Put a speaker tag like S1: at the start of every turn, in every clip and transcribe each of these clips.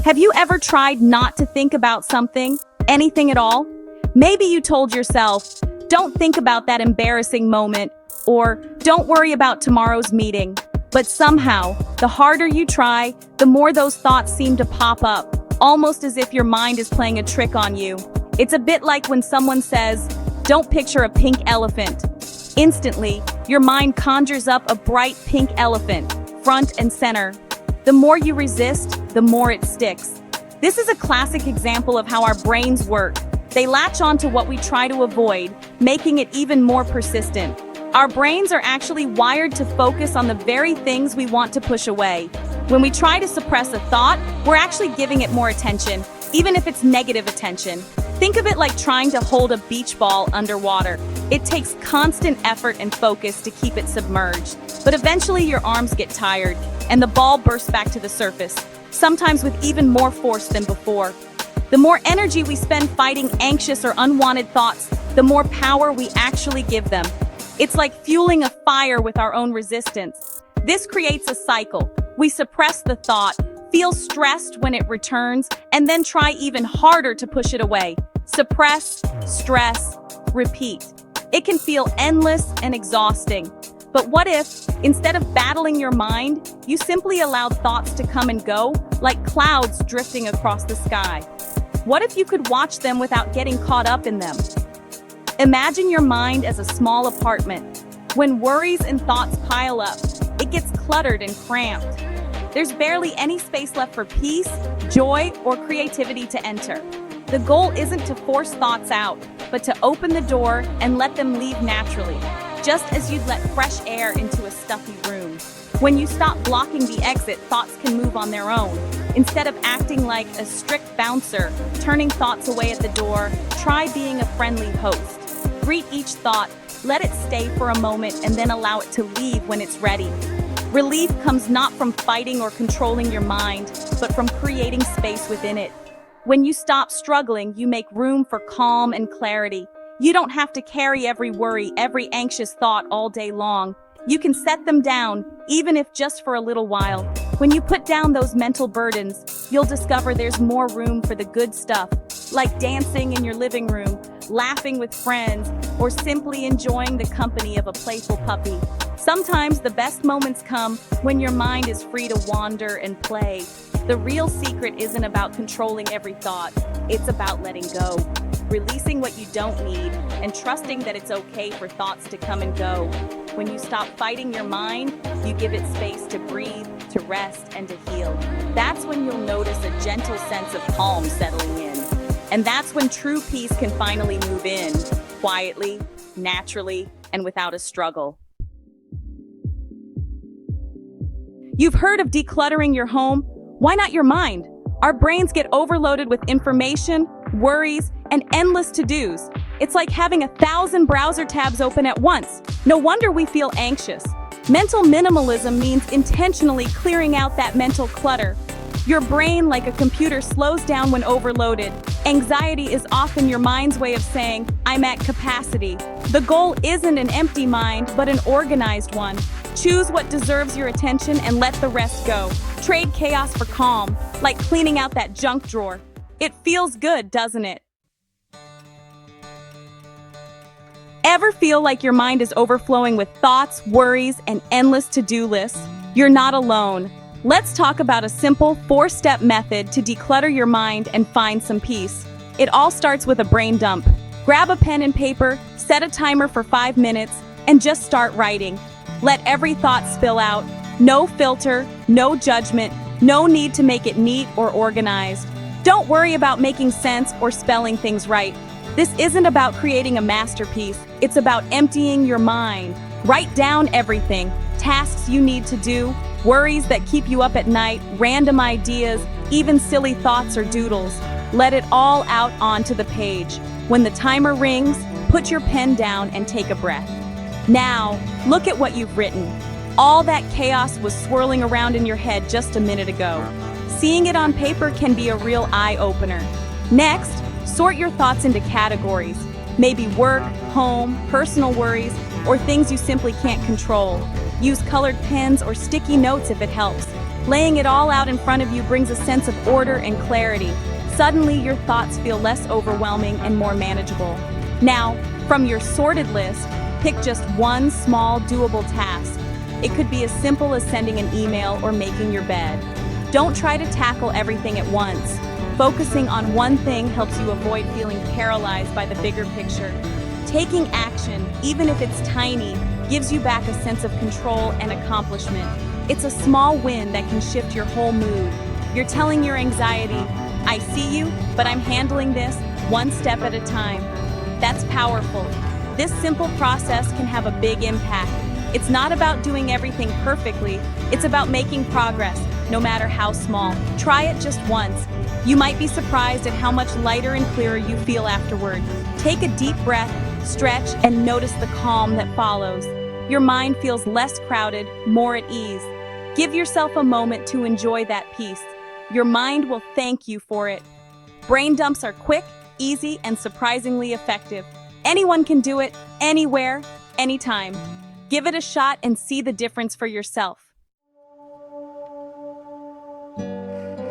S1: Have you ever tried not to think about something, anything at all? Maybe you told yourself, don't think about that embarrassing moment, or don't worry about tomorrow's meeting. But somehow, the harder you try, the more those thoughts seem to pop up, almost as if your mind is playing a trick on you. It's a bit like when someone says, don't picture a pink elephant. Instantly, your mind conjures up a bright pink elephant, front and center. The more you resist, the more it sticks. This is a classic example of how our brains work. They latch on to what we try to avoid, making it even more persistent. Our brains are actually wired to focus on the very things we want to push away. When we try to suppress a thought, we're actually giving it more attention, even if it's negative attention. Think of it like trying to hold a beach ball underwater. It takes constant effort and focus to keep it submerged. But eventually your arms get tired, and the ball bursts back to the surface, sometimes with even more force than before. The more energy we spend fighting anxious or unwanted thoughts, the more power we actually give them. It's like fueling a fire with our own resistance. This creates a cycle. We suppress the thought, feel stressed when it returns, and then try even harder to push it away. Suppress, stress, repeat. It can feel endless and exhausting. But what if, instead of battling your mind, you simply allowed thoughts to come and go, like clouds drifting across the sky? What if you could watch them without getting caught up in them? Imagine your mind as a small apartment. When worries and thoughts pile up, it gets cluttered and cramped. There's barely any space left for peace, joy, or creativity to enter. The goal isn't to force thoughts out, but to open the door and let them leave naturally, just as you'd let fresh air into a stuffy room. When you stop blocking the exit, thoughts can move on their own. Instead of acting like a strict bouncer, turning thoughts away at the door, try being a friendly host. Greet each thought, let it stay for a moment, and then allow it to leave when it's ready. Relief comes not from fighting or controlling your mind, but from creating space within it. When you stop struggling, you make room for calm and clarity. You don't have to carry every worry, every anxious thought all day long. You can set them down, even if just for a little while. When you put down those mental burdens, you'll discover there's more room for the good stuff, like dancing in your living room, laughing with friends, or simply enjoying the company of a playful puppy. Sometimes the best moments come when your mind is free to wander and play. The real secret isn't about controlling every thought, it's about letting go, releasing what you don't need, and trusting that it's okay for thoughts to come and go. When you stop fighting your mind, you give it space to breathe, to rest, and to heal. That's when you'll notice a gentle sense of calm settling in. And that's when true peace can finally move in, quietly, naturally, and without a struggle. You've heard of decluttering your home? Why not your mind? Our brains get overloaded with information, worries, and endless to-dos. It's like having 1,000 browser tabs open at once. No wonder we feel anxious. Mental minimalism means intentionally clearing out that mental clutter. Your brain, like a computer, slows down when overloaded. Anxiety is often your mind's way of saying, I'm at capacity. The goal isn't an empty mind, but an organized one. Choose what deserves your attention and let the rest go. Trade chaos for calm, like cleaning out that junk drawer. It feels good, doesn't it? Ever feel like your mind is overflowing with thoughts, worries, and endless to-do lists? You're not alone. Let's talk about a simple 4-step method to declutter your mind and find some peace. It all starts with a brain dump. Grab a pen and paper, set a timer for 5 minutes, and just start writing. Let every thought spill out. No filter, no judgment, no need to make it neat or organized. Don't worry about making sense or spelling things right. This isn't about creating a masterpiece. It's about emptying your mind. Write down everything. Tasks you need to do, worries that keep you up at night, random ideas, even silly thoughts or doodles. Let it all out onto the page. When the timer rings, put your pen down and take a breath. Now, look at what you've written. All that chaos was swirling around in your head just a minute ago. Seeing it on paper can be a real eye-opener. Next, sort your thoughts into categories. Maybe work, home, personal worries, or things you simply can't control. Use colored pens or sticky notes if it helps. Laying it all out in front of you brings a sense of order and clarity. Suddenly, your thoughts feel less overwhelming and more manageable. Now, from your sorted list, pick just one small, doable task. It could be as simple as sending an email or making your bed. Don't try to tackle everything at once. Focusing on one thing helps you avoid feeling paralyzed by the bigger picture. Taking action, even if it's tiny, gives you back a sense of control and accomplishment. It's a small win that can shift your whole mood. You're telling your anxiety, I see you, but I'm handling this one step at a time. That's powerful. This simple process can have a big impact. It's not about doing everything perfectly. It's about making progress, no matter how small. Try it just once. You might be surprised at how much lighter and clearer you feel afterward. Take a deep breath, stretch, and notice the calm that follows. Your mind feels less crowded, more at ease. Give yourself a moment to enjoy that peace. Your mind will thank you for it. Brain dumps are quick, easy, and surprisingly effective. Anyone can do it, anywhere, anytime. Give it a shot and see the difference for yourself.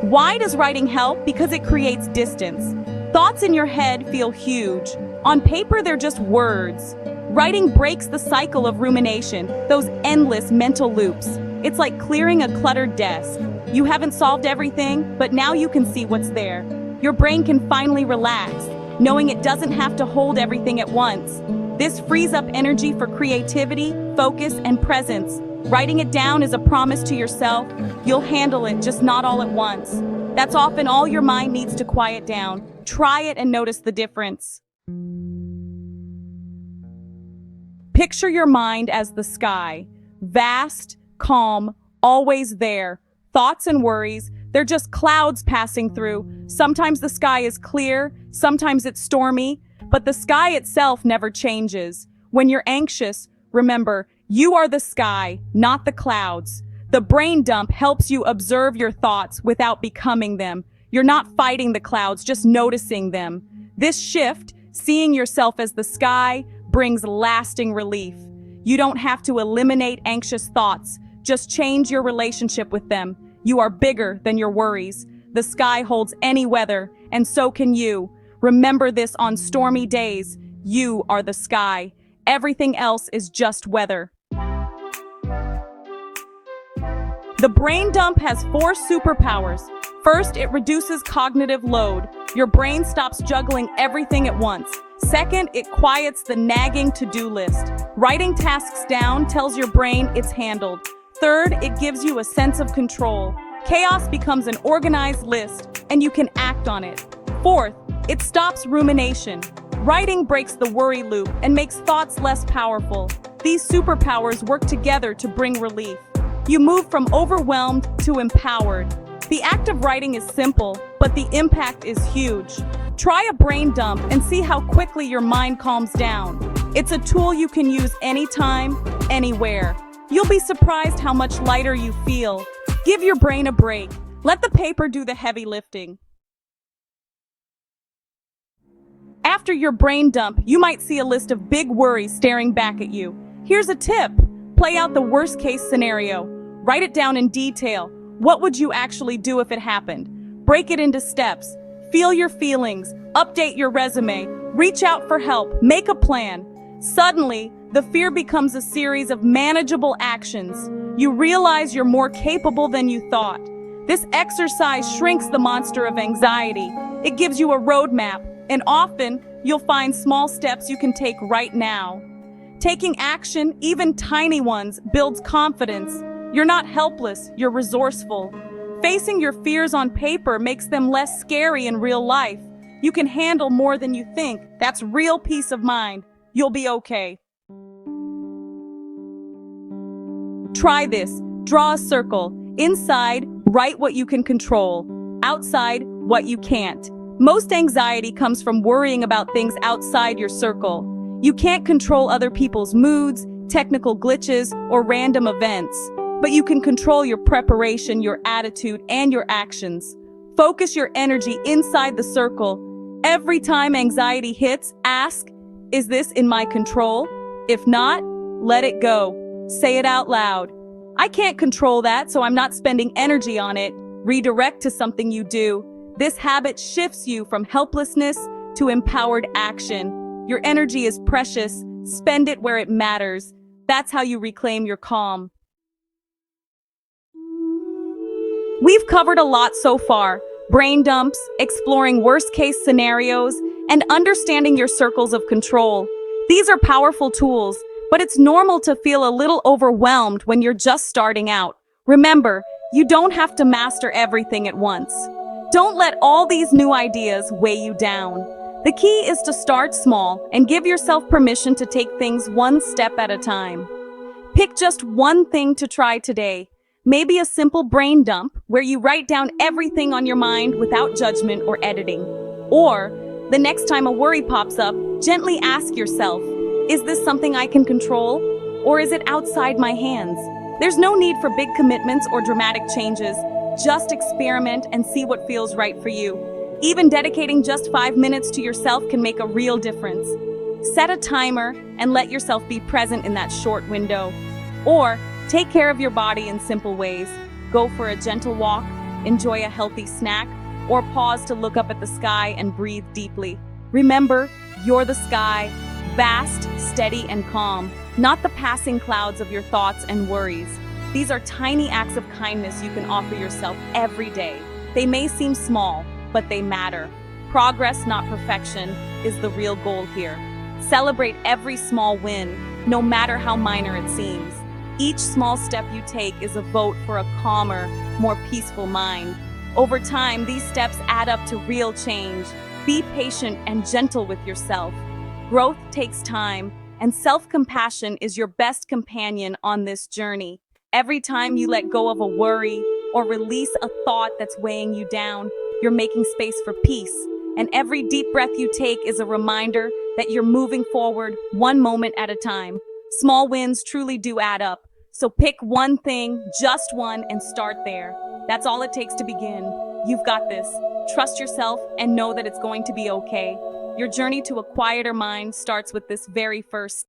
S1: Why does writing help? Because it creates distance. Thoughts in your head feel huge. On paper, they're just words. Writing breaks the cycle of rumination, those endless mental loops. It's like clearing a cluttered desk. You haven't solved everything, but now you can see what's there. Your brain can finally relax, knowing it doesn't have to hold everything at once. This frees up energy for creativity, focus, and presence. Writing it down is a promise to yourself. You'll handle it, just not all at once. That's often all your mind needs to quiet down. Try it and notice the difference. Picture your mind as the sky. Vast, calm, always there. Thoughts and worries, they're just clouds passing through. Sometimes the sky is clear, sometimes it's stormy, but the sky itself never changes. When you're anxious, remember, you are the sky, not the clouds. The brain dump helps you observe your thoughts without becoming them. You're not fighting the clouds, just noticing them. This shift, seeing yourself as the sky, brings lasting relief. You don't have to eliminate anxious thoughts, just change your relationship with them. You are bigger than your worries. The sky holds any weather, and so can you. Remember this on stormy days. You are the sky. Everything else is just weather. The brain dump has 4 superpowers. First, it reduces cognitive load. Your brain stops juggling everything at once. Second, it quiets the nagging to-do list. Writing tasks down tells your brain it's handled. Third, it gives you a sense of control. Chaos becomes an organized list, and you can act on it. Fourth, it stops rumination. Writing breaks the worry loop and makes thoughts less powerful. These superpowers work together to bring relief. You move from overwhelmed to empowered. The act of writing is simple, but the impact is huge. Try a brain dump and see how quickly your mind calms down. It's a tool you can use anytime, anywhere. You'll be surprised how much lighter you feel. Give your brain a break. Let the paper do the heavy lifting. After your brain dump, you might see a list of big worries staring back at you. Here's a tip. Play out the worst-case scenario. Write it down in detail. What would you actually do if it happened? Break it into steps. Feel your feelings. Update your resume. Reach out for help. Make a plan. Suddenly, the fear becomes a series of manageable actions. You realize you're more capable than you thought. This exercise shrinks the monster of anxiety. It gives you a roadmap, and often you'll find small steps you can take right now. Taking action, even tiny ones, builds confidence. You're not helpless, you're resourceful. Facing your fears on paper makes them less scary in real life. You can handle more than you think. That's real peace of mind. You'll be okay. Try this. Draw a circle. Inside, write what you can control. Outside, what you can't. Most anxiety comes from worrying about things outside your circle. You can't control other people's moods, technical glitches, or random events. But you can control your preparation, your attitude, and your actions. Focus your energy inside the circle. Every time anxiety hits, ask, is this in my control? If not, let it go. Say it out loud. I can't control that, so I'm not spending energy on it. Redirect to something you do. This habit shifts you from helplessness to empowered action. Your energy is precious. Spend it where it matters. That's how you reclaim your calm. We've covered a lot so far: brain dumps, exploring worst-case scenarios, and understanding your circles of control. These are powerful tools, but it's normal to feel a little overwhelmed when you're just starting out. Remember, you don't have to master everything at once. Don't let all these new ideas weigh you down. The key is to start small and give yourself permission to take things one step at a time. Pick just one thing to try today. Maybe a simple brain dump where you write down everything on your mind without judgment or editing. Or, the next time a worry pops up, gently ask yourself, is this something I can control? Or is it outside my hands? There's no need for big commitments or dramatic changes. Just experiment and see what feels right for you. Even dedicating just 5 minutes to yourself can make a real difference. Set a timer and let yourself be present in that short window. Or, take care of your body in simple ways. Go for a gentle walk, enjoy a healthy snack, or pause to look up at the sky and breathe deeply. Remember, you're the sky, vast, steady, and calm, not the passing clouds of your thoughts and worries. These are tiny acts of kindness you can offer yourself every day. They may seem small, but they matter. Progress, not perfection, is the real goal here. Celebrate every small win, no matter how minor it seems. Each small step you take is a vote for a calmer, more peaceful mind. Over time, these steps add up to real change. Be patient and gentle with yourself. Growth takes time, and self-compassion is your best companion on this journey. Every time you let go of a worry or release a thought that's weighing you down, you're making space for peace. And every deep breath you take is a reminder that you're moving forward one moment at a time. Small wins truly do add up. So pick one thing, just one, and start there. That's all it takes to begin. You've got this. Trust yourself and know that it's going to be okay. Your journey to a quieter mind starts with this very first